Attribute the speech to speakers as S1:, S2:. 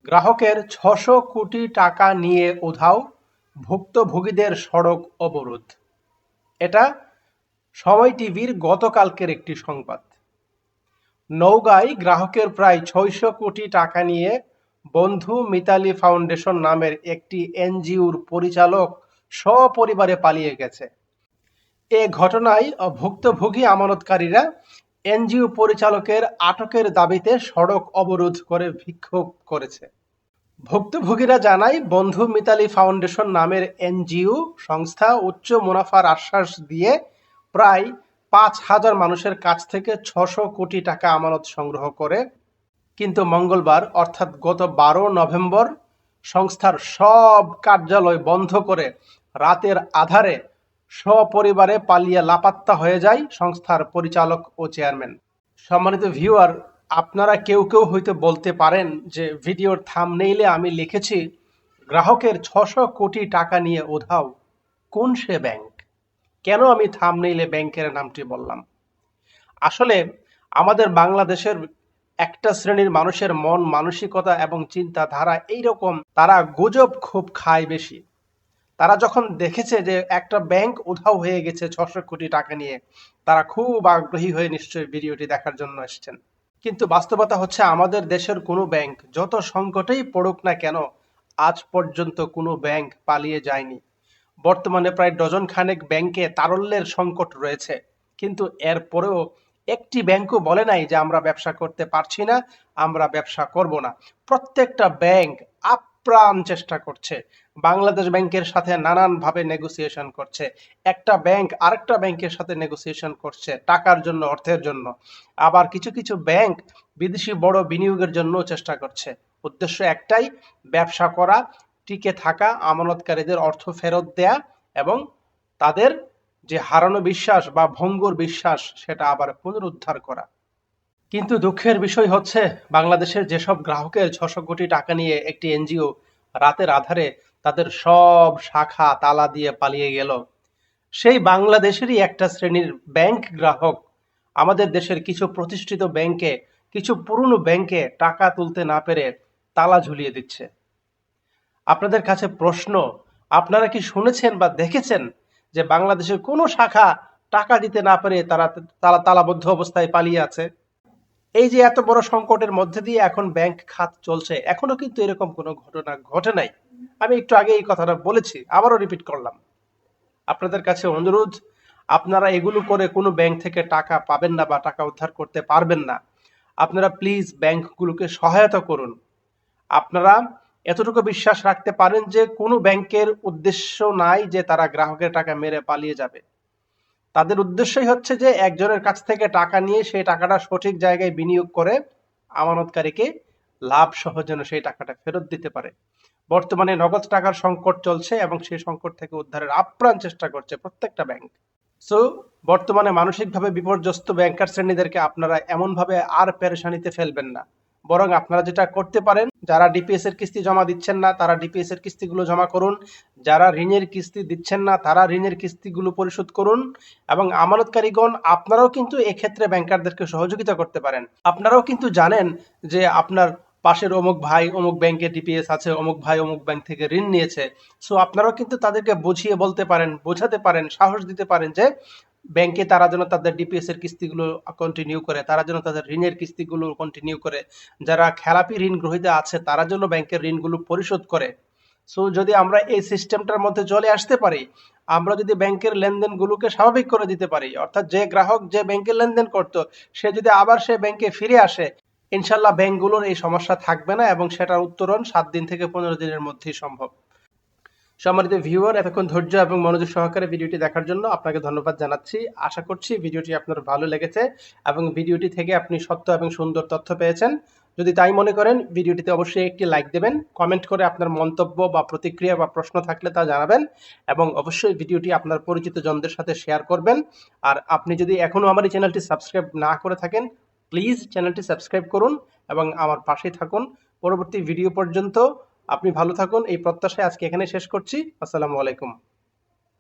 S1: গ্রাহকের ৬০০ কোটি টাকা নিয়ে উধাও, ভুক্তভোগীদের সড়ক অবরোধ। এটা সময় টিভির গতকালকের একটি সংবাদ। নওগাঁয় গ্রাহকের প্রায় ৬০০ কোটি টাকা নিয়ে বন্ধু মিতালী ফাউন্ডেশন নামের একটি এনজিওর পরিচালক সপরিবারে পালিয়ে গেছে। এ ঘটনায় ভুক্তভোগী আমানতকারীরা এনজিও পরিচালকের আটকের দাবিতে সড়ক অবরোধ করে বিক্ষোভ করেছে। ভুক্তভোগীরা জানায়, বন্ধু মিতালী ফাউন্ডেশন নামের এনজিও সংস্থা উচ্চ মুনাফার আশ্বাস দিয়ে প্রায় ৫,০০০ মানুষের কাছ থেকে ৬০০ কোটি টাকা আমানত সংগ্রহ করে, কিন্তু মঙ্গলবার অর্থাৎ গত ১২ নভেম্বর সংস্থার সব কার্যালয় বন্ধ করে রাতের আধারে সপরিবারে পালিয়ে লাপাত্তা হয়ে যায় সংস্থার পরিচালক ও চেয়ারম্যান। সম্মানিত ভিউয়ার, আপনারা কেউ কেউ হয়তো বলতে পারেন যে ভিডিওর থাম্বনেইলে আমি লিখেছি গ্রাহকের ৬০০ কোটি টাকা নিয়ে উধাও, কোন সে ব্যাংক? কেন আমি থাম্বনেইলে ব্যাংকের নামটি বললাম? আসলে আমাদের বাংলাদেশের একটা শ্রেণীর মানুষের মন মানসিকতা এবং চিন্তাধারা এইরকম, তারা গুজব খুব খায় বেশি। তারা যখন দেখেছে যে একটা ব্যাংক উধাও হয়ে গেছে ৬০০ কোটি টাকা নিয়ে, তারা খুব আগ্রহী হয়ে নিশ্চয়ই ভিডিওটি দেখার জন্য এসেছেন। কিন্তু বাস্তবতা হচ্ছে আমাদের দেশের কোনো ব্যাংক যত সংকটেই পড়ুক না কেন, আজ পর্যন্ত কোনো ব্যাংক পালিয়ে যায়নি। বর্তমানে প্রায় ডজন খানেক ব্যাংকে তারল্যের সংকট রয়েছে, কিন্তু এরপরেও একটি ব্যাংকও বলে নাই যে আমরা ব্যবসা করতে পারছি না, আমরা ব্যবসা করব না। প্রত্যেকটা ব্যাংক আপ্রাণ চেষ্টা করছে, বাংলাদেশ ব্যাংকের সাথে নানানভাবে নেগোসিয়েশন করছে। একটা ব্যাংক আরেকটা ব্যাংকের সাথে নেগোসিয়েশন করছে টাকার জন্য, অর্থের জন্য। আবার কিছু কিছু ব্যাংক বিদেশি বড় বিনিয়োগের জন্য চেষ্টা করছে। উদ্দেশ্য একটাই, ব্যবসা করা, টিকে থাকা, আমানতকারীদের অর্থ ফেরত দেয়া এবং তাদের যে হারানো বিশ্বাস বা ভঙ্গুর বিশ্বাস সেটা আবার পুনরুদ্ধার করা। কিন্তু দুঃখের বিষয় হচ্ছে, বাংলাদেশের যেসব গ্রাহকের ৬০০ কোটি টাকা নিয়ে একটি এনজিও রাতের আধারে তাদের সব শাখা তালা দিয়ে পালিয়ে গেল, সেই বাংলাদেশেরই একটা শ্রেণীর ব্যাংক গ্রাহক আমাদের দেশের কিছু প্রতিষ্ঠিত ব্যাংকে, কিছু পুরনো ব্যাংকে টাকা তুলতে না পেরে তালা ঝুলিয়ে দিচ্ছে। আপনাদের কাছে প্রশ্ন, আপনারা কি শুনেছেন বা দেখেছেন যে বাংলাদেশের কোনো শাখা টাকা দিতে না পেরে তারা তালাবদ্ধ অবস্থায় পালিয়ে আছে? এই যে এত বড় সংকটের মধ্যে দিয়ে এখন ব্যাংক খাত চলছে, এখনো কিন্তু এরকম কোনো ঘটনা ঘটে নাই। আমি একটু আগে এই কথাটা বলেছি, আবারও রিপিট করলাম। আপনাদের কাছে অনুরোধ, আপনারা এগুলো করে কোনো ব্যাংক থেকে টাকা পাবেন না বা টাকা উদ্ধার করতে পারবেন না। আপনারা প্লিজ ব্যাংকগুলোকে সহায়তা করুন। আপনারা এতটুকু বিশ্বাস রাখতে পারেন যে কোনো ব্যাংকের উদ্দেশ্য নাই যে তারা গ্রাহকের টাকা মেরে পালিয়ে যাবে। তাদের উদ্দেশ্যই হচ্ছে যে একজনের কাছ থেকে টাকা নিয়ে সেই টাকাটা সঠিক জায়গায় বিনিয়োগ করে আমানতকারীকে লাভ সহ যেন সেই টাকাটা ফেরত দিতে পারে। বর্তমানে নগদ টাকার সংকট চলছে এবং সেই সংকট থেকে উদ্ধারের আপ্রাণ চেষ্টা করছে প্রত্যেকটা ব্যাংক। সো বর্তমানে মানসিকভাবে বিপর্যস্ত ব্যাংকার শ্রেণীদেরকে আপনারা এমনভাবে আর পেরেশানিতে ফেলবেন না। বরং আপনারা যেটা করতে পারেন, যারা ডিপিএস এর কিস্তি জমা দিচ্ছেন না তারা ডিপিএস এর কিস্তিগুলো জমা করুন, যারা ঋণের কিস্তি দিচ্ছেন না তারা ঋণের কিস্তিগুলো পরিশোধ করুন, এবং আমানতকারীগণ আপনারাও কিন্তু এক্ষেত্রে ব্যাংকারদেরকে সহযোগিতা করতে পারেন। আপনারাও কিন্তু জানেন যে আপনার পাশের অমুক ভাই অমুক ব্যাংকে ডিপিএস আছে, অমুক ভাই অমুক ব্যাংক থেকে ঋণ নিয়েছে। সো আপনারাও কিন্তু তাদেরকে বুঝিয়ে বলতে পারেন, বোঝাতে পারেন, সাহস দিতে পারেন যে ব্যাংকে তারা যেন তাদের ডিপিএস এর কিস্তিগুলো কন্টিনিউ করে, তারা যেন তাদের ঋণের কিস্তিগুলো কন্টিনিউ করে, যারা খেলাপি ঋণ গ্রহীতা আছে তারা যেন ব্যাংকের ঋণগুলো পরিশোধ করে। সো যদি আমরা এই সিস্টেমটার মধ্যে চলে আসতে পারি, আমরা যদি ব্যাংকের লেনদেনগুলোকে স্বাভাবিক করে দিতে পারি, অর্থাৎ যে গ্রাহক যে ব্যাংকে লেনদেন করতো সে যদি আবার সে ব্যাংকে ফিরে আসে, ইনশাল্লাহ ব্যাংকগুলোর এই সমস্যা থাকবে না এবং সেটার উত্তরণ 7 দিন থেকে 15 দিনের মধ্যেই সম্ভব। সম্মানিত ভিউয়ার, এতক্ষণ ধৈর্য এবং মনোযোগ সহকারে ভিডিওটি দেখার জন্য আপনাকে ধন্যবাদ জানাচ্ছি। আশা করছি ভিডিওটি আপনার ভালো লেগেছে এবং ভিডিওটি থেকে আপনি সত্য এবং সুন্দর তথ্য পেয়েছেন। যদি তাই মনে করেন, ভিডিওটিতে অবশ্যই একটি লাইক দেবেন, কমেন্ট করে আপনার মন্তব্য বা প্রতিক্রিয়া বা প্রশ্ন থাকলে তা জানাবেন, এবং অবশ্যই ভিডিওটি আপনার পরিচিত জনদের সাথে শেয়ার করবেন। আর আপনি যদি এখনও আমার এই চ্যানেলটি সাবস্ক্রাইব না করে থাকেন, প্লিজ চ্যানেলটি সাবস্ক্রাইব করুন এবং আমার পাশেই থাকুন। পরবর্তী ভিডিও পর্যন্ত আপনি ভালো থাকুন এই প্রত্যাশায় আজকে এখানে শেষ করছি। আসসালামু আলাইকুম।